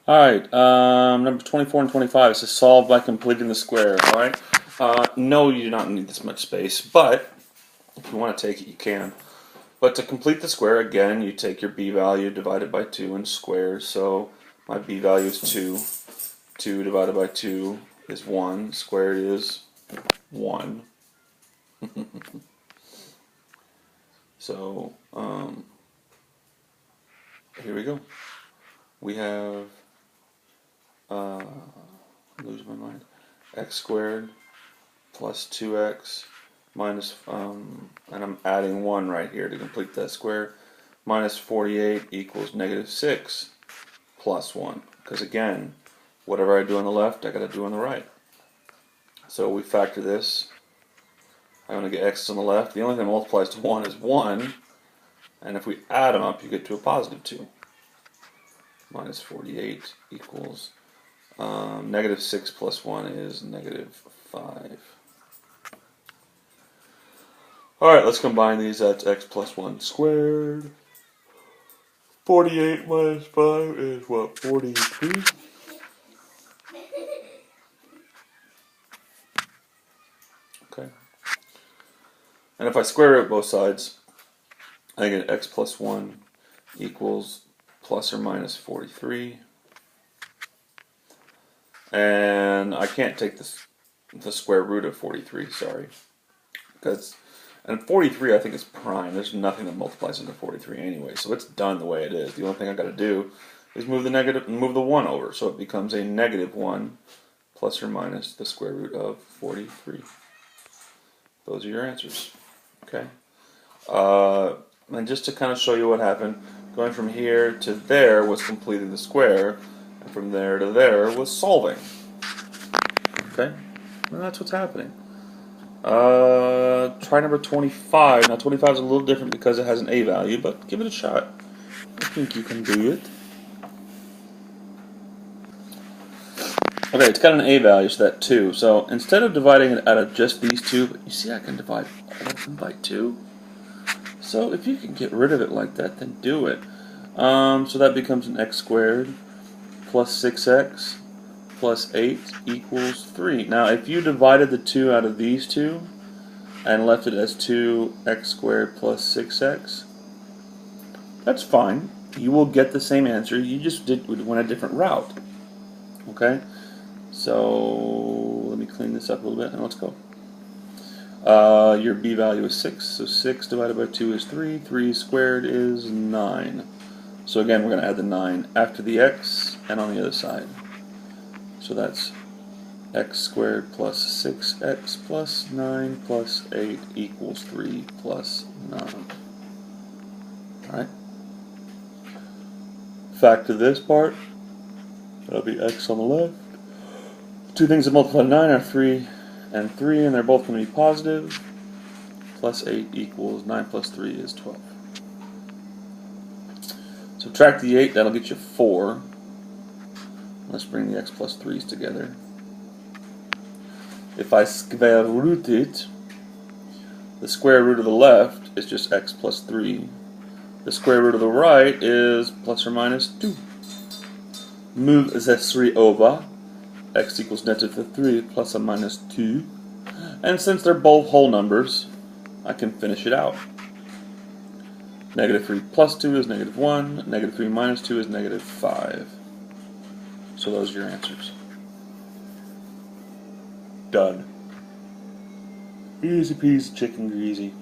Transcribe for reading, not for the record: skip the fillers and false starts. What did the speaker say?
Alright, number 24 and 25 is to solve by completing the square, alright? No, you do not need this much space, but if you want to take it, you can. But to complete the square, again, you take your b value divided by 2 and square. So my b value is 2. 2 divided by 2 is 1. Squared is 1. So, here we go. We have, lose my mind, x squared plus 2x minus, and I'm adding 1 right here to complete that square, minus 48 equals negative 6 plus 1. Because again, whatever I do on the left, I got to do on the right. So we factor this. I'm going to get x on the left. The only thing that multiplies to 1 is 1. And if we add them up, you get to a positive 2. Minus 48 equals negative 6 plus 1 is negative 5. Alright, let's combine these. That's x plus 1 squared. 48 minus 5 is what? 42? Okay. And if I square root both sides, I get x plus 1 equals plus or minus 43. And I can't take the square root of 43, sorry. And 43 I think is prime. There's nothing that multiplies into 43 anyway, so it's done the way it is. The only thing I've got to do is move the 1 over, so it becomes a negative 1 plus or minus the square root of 43. Those are your answers. Okay. And just to kind of show you what happened, going from here to there was completing the square, and from there to there was solving. Okay, and that's what's happening. Try number 25. Now 25 is a little different because it has an a value, but give it a shot. I think you can do it. Okay, it's got an a value, so that's 2. So instead of dividing it out of just these two, you see I can divide all of them by 2. So if you can get rid of it like that, then do it. So that becomes an x squared plus 6x plus 8 equals 3. Now if you divided the 2 out of these two and left it as 2x squared plus 6x, that's fine. You will get the same answer. You just went a different route. Okay? So let me clean this up a little bit and let's go. Your b value is 6, so 6 divided by 2 is 3. 3 squared is 9. So again, we're going to add the 9 after the x and on the other side. So that's x squared plus 6x plus 9 plus 8 equals 3 plus 9. Alright? Factor this part. That'll be x on the left. Two things that multiply to 9 are 3 and 3, and they're both going to be positive. Plus 8 equals 9 plus 3 is 12. Subtract the 8, that'll get you 4. Let's bring the x plus 3's together. If I square root it, the square root of the left is just x plus 3. The square root of the right is plus or minus 2. Move the 3 over. X equals negative 3 plus or minus 2. And since they're both whole numbers, I can finish it out. Negative 3 plus 2 is negative 1. Negative 3 minus 2 is negative 5. So those are your answers. Done. Easy peasy chicken greasy.